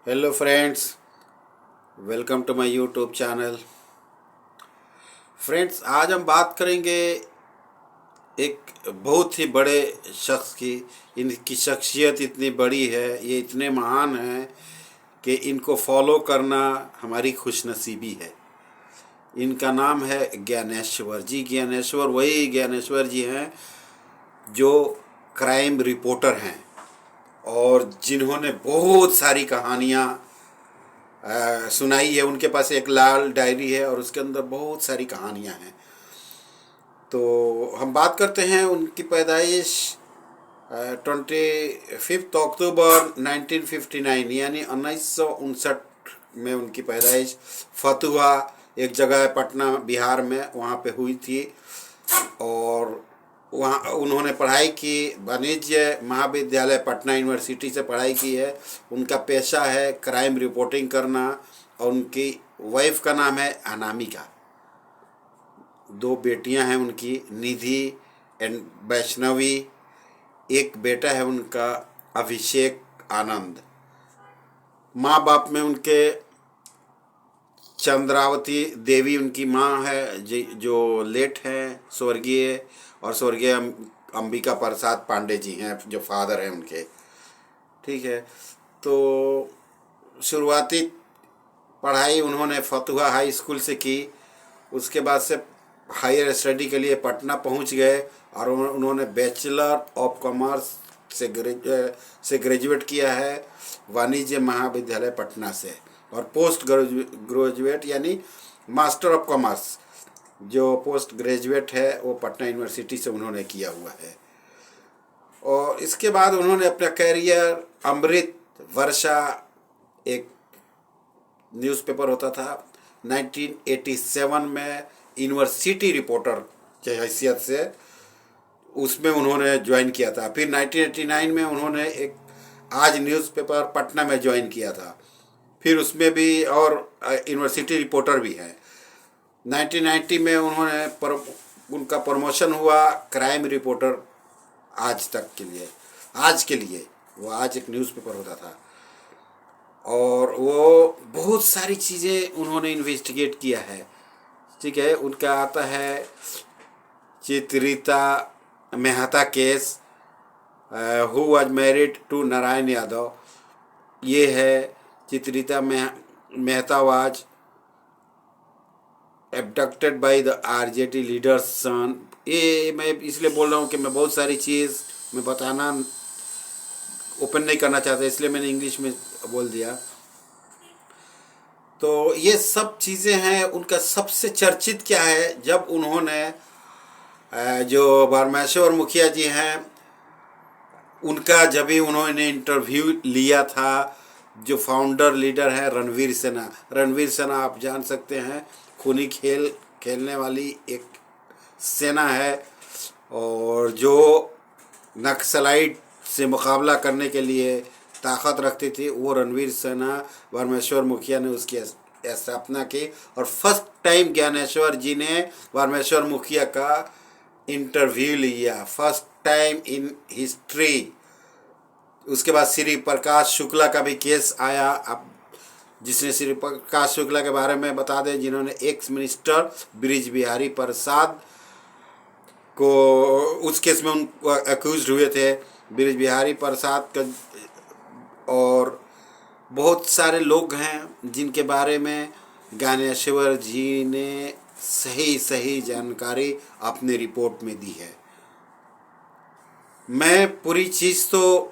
Hello friends, welcome to my YouTube channel. Friends, आज हम बात करेंगे एक बहुत ही बड़े शख्स की। इनकी शख्सियत इतनी बड़ी है, ये इतने महान हैं कि इनको फॉलो करना हमारी खुशनसीबी है। इनका नाम है ज्ञानेश्वर जी। ज्ञानेश्वर वही ज्ञानेश्वर जी हैं जो क्राइम रिपोर्टर हैं और जिन्होंने बहुत सारी कहानियाँ सुनाई है। उनके पास एक लाल डायरी है और उसके अंदर बहुत सारी कहानियां हैं। तो हम बात करते हैं उनकी पैदाइश 25 अक्टूबर 1959 यानी 1959 में उनकी पैदाइश फतुहा एक जगह है पटना बिहार में, वहाँ पे हुई थी। और वहाँ उन्होंने पढ़ाई की, वाणिज्य महाविद्यालय पटना यूनिवर्सिटी से पढ़ाई की है। उनका पेशा है क्राइम रिपोर्टिंग करना और उनकी वाइफ का नाम है अनामिका। दो बेटियां हैं उनकी, निधि एंड वैष्णवी। एक बेटा है उनका अभिषेक आनंद। माँ बाप में उनके चंद्रावती देवी उनकी माँ है जो लेट हैं, स्वर्गीय। और स्वर्गीय अंबिका प्रसाद पांडे जी हैं जो फादर हैं उनके। ठीक है। तो शुरुआती पढ़ाई उन्होंने फतुहा हाई स्कूल से की। उसके बाद से हायर स्टडी के लिए पटना पहुंच गए और उन्होंने बैचलर ऑफ कॉमर्स से ग्रेजुएट किया है वाणिज्य महाविद्यालय पटना से। और पोस्ट ग्रेजुएट यानी मास्टर ऑफ कॉमर्स जो पोस्ट ग्रेजुएट है वो पटना यूनिवर्सिटी से उन्होंने किया हुआ है। और इसके बाद उन्होंने अपना कैरियर अमृत वर्षा, एक न्यूज़पेपर होता था, 1987 में यूनिवर्सिटी रिपोर्टर की हैसियत से उसमें उन्होंने ज्वाइन किया था। फिर 1989 में उन्होंने एक आज न्यूज़पेपर पटना में ज्वाइन किया था। फिर उसमें भी और यूनिवर्सिटी रिपोर्टर भी हैं। 1990 में उनका प्रमोशन हुआ क्राइम रिपोर्टर आज तक के लिए। आज के लिए वो आज एक न्यूज़पेपर होता था और वो बहुत सारी चीज़ें उन्होंने इन्वेस्टिगेट किया है। ठीक है। उनका आता है Chitrita Mehta case, who was married to Narayan Yadav. ये है Chitrita Mehta was abducted by the RJD leader's son. ये मैं इसलिए बोल रहा हूँ कि मैं बहुत सारी चीज़ मैं बताना ओपन नहीं करना चाहता, इसलिए मैंने इंग्लिश में बोल दिया। तो ये सब चीज़ें हैं। उनका सबसे चर्चित क्या है, जब उन्होंने जो बारमेश्वर मुखिया जी हैं उनका जब भी उन्होंने इंटरव्यू लिया था, जो फाउंडर लीडर है रणवीर सेना। रणवीर सेना आप जान सकते हैं खूनी खेल खेलने वाली एक सेना है और जो नक्सलाइट से मुकाबला करने के लिए ताकत रखती थी, वो रणवीर सेना बारमेश्वर मुखिया ने उसकी स्थापना की। और फर्स्ट टाइम ज्ञानेश्वर जी ने बारमेश्वर मुखिया का इंटरव्यू लिया, फर्स्ट टाइम इन हिस्ट्री। उसके बाद श्री प्रकाश शुक्ला का भी केस आया। अब जिसने श्री प्रकाश शुक्ला के बारे में बता दें, जिन्होंने ex minister bridge Bihari Prasad को उस केस में उन अक्यूज हुए थे, ब्रिज बिहारी प्रसाद का। और बहुत सारे लोग हैं जिनके बारे में ज्ञानेश्वर जी ने सही सही जानकारी अपनी रिपोर्ट में दी है। मैं पूरी चीज़ तो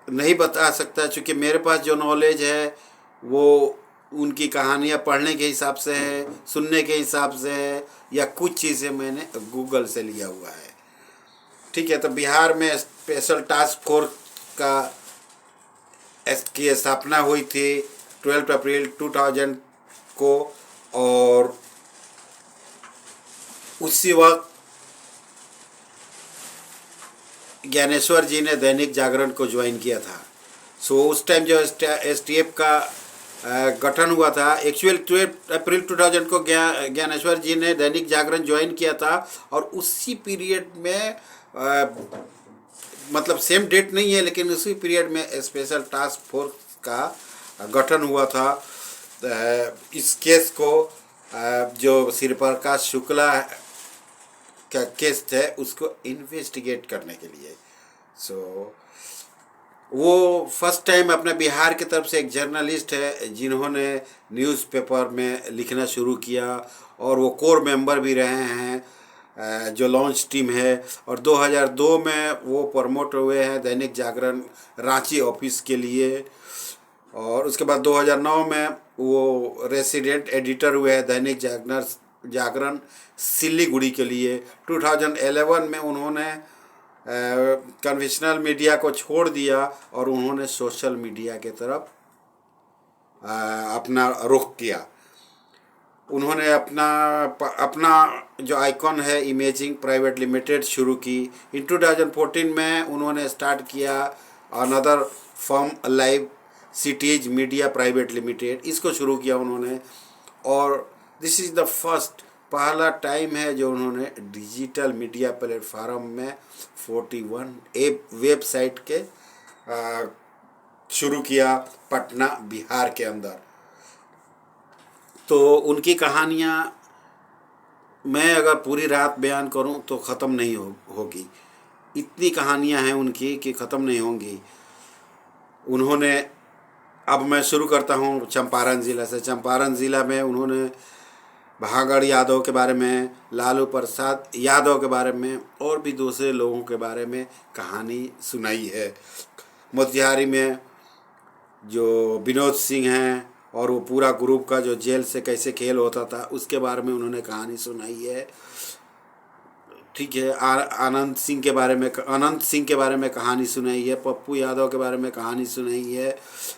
नहीं बता सकता क्योंकि मेरे पास जो नॉलेज है वो उनकी कहानियाँ पढ़ने के हिसाब से है, सुनने के हिसाब से है, या कुछ चीज़ें मैंने गूगल से लिया हुआ है। ठीक है। तो बिहार में स्पेशल टास्क फोर्स की स्थापना हुई थी 12 अप्रैल 2000 को। और उसी वक्त ज्ञानेश्वर जी ने दैनिक जागरण को ज्वाइन किया था। सो उस टाइम जो एसटीएफ का गठन हुआ था, एक्चुअल 12 अप्रैल 2000 को ज्ञानेश्वर जी ने दैनिक जागरण ज्वाइन किया था। और उसी पीरियड में मतलब सेम डेट नहीं है लेकिन उसी पीरियड में स्पेशल टास्क फोर्स का गठन हुआ था। इस केस को जो श्री प्रकाश शुक्ला का केस थे उसको इन्वेस्टिगेट करने के लिए। सो वो फर्स्ट टाइम अपने बिहार की तरफ से एक जर्नलिस्ट है जिन्होंने न्यूज़पेपर में लिखना शुरू किया, और वो कोर मेंबर भी रहे हैं जो लॉन्च टीम है। और 2002 में वो प्रमोट हुए हैं दैनिक जागरण रांची ऑफिस के लिए, और उसके बाद 2009 में वो रेसिडेंट एडिटर हुए हैं दैनिक जागरण सिल्लीगुड़ी के लिए। 2011 में उन्होंने कन्वेंशनल मीडिया को छोड़ दिया और उन्होंने सोशल मीडिया के तरफ अपना रुख किया। उन्होंने अपना जो आइकॉन है इमेजिंग प्राइवेट लिमिटेड शुरू की। इन 2014 में उन्होंने स्टार्ट किया another firm live cities media private limited, इसको शुरू किया उन्होंने। और दिस इज़ द फर्स्ट, पहला टाइम है जो उन्होंने डिजिटल मीडिया प्लेटफार्म में 41 वेबसाइट के शुरू किया पटना बिहार के अंदर। तो उनकी कहानियाँ मैं अगर पूरी रात बयान करूं तो ख़त्म नहीं होगी। इतनी कहानियां हैं उनकी कि ख़त्म नहीं होंगी। उन्होंने, अब मैं शुरू करता हूं चंपारण ज़िला से। चंपारण ज़िला में उन्होंने भागड़ यादव के बारे में, लालू प्रसाद यादव के बारे में और भी दूसरे लोगों के बारे में कहानी सुनाई है। मोतिहारी में जो विनोद सिंह हैं और वो पूरा ग्रुप का जो जेल से कैसे खेल होता था उसके बारे में उन्होंने कहानी सुनाई है। ठीक है, अनंत सिंह के बारे में कहानी सुनाई है। पप्पू यादव के बारे में कहानी सुनाई है।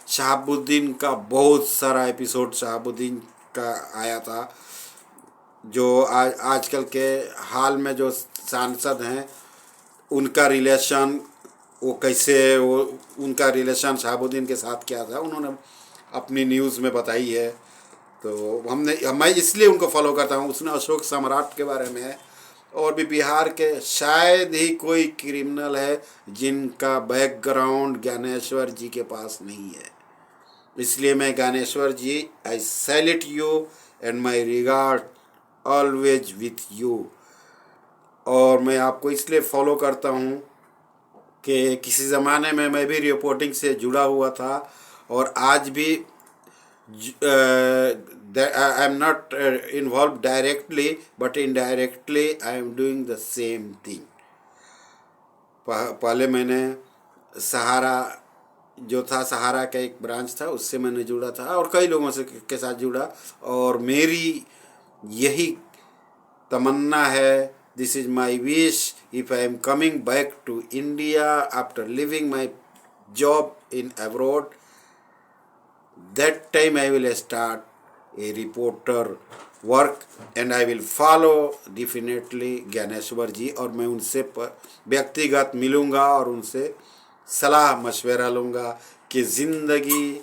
शहाबुद्दीन का बहुत सारा एपिसोड शहाबुद्दीन का आया था, जो आजकल के हाल में जो सांसद हैं उनका रिलेशन, वो कैसे उनका रिलेशन शहाबुद्दीन के साथ क्या था, उन्होंने अपनी न्यूज़ में बताई है। तो मैं इसलिए उनको फॉलो करता हूँ। उसने अशोक सम्राट के बारे में और भी बिहार के शायद ही कोई क्रिमिनल है जिनका बैकग्राउंड ज्ञानेश्वर जी के पास नहीं है। इसलिए मैं Gyaneshwar ji, I salute you and my regard always with you. और मैं आपको इसलिए फॉलो करता हूँ कि किसी ज़माने में मैं भी रिपोर्टिंग से जुड़ा हुआ था और आज भी I am not involved directly but indirectly I am doing the same thing। पहले मैंने सहारा जो था, सहारा का एक ब्रांच था, उससे मैंने जुड़ा था और कई लोगों से के साथ जुड़ा। और मेरी यही तमन्ना है, this is my wish, if I am coming back to India after living my job in abroad, that time I will start a reporter work and I will follow definitely Gyaneshwar ji. और मैं उनसे व्यक्तिगत मिलूँगा और उनसे सलाह मशवरा लूँगा कि ज़िंदगी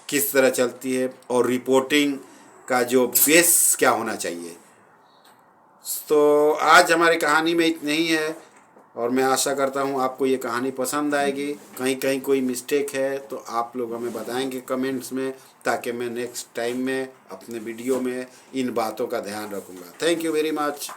किस तरह चलती है और रिपोर्टिंग का जो बेस क्या होना चाहिए। तो आज हमारी कहानी में इतना ही है और मैं आशा करता हूँ आपको ये कहानी पसंद आएगी। कहीं कहीं कोई मिस्टेक है तो आप लोग हमें बताएंगे कमेंट्स में, ताकि मैं नेक्स्ट टाइम में अपने वीडियो में इन बातों का ध्यान रखूँगा। Thank you very much.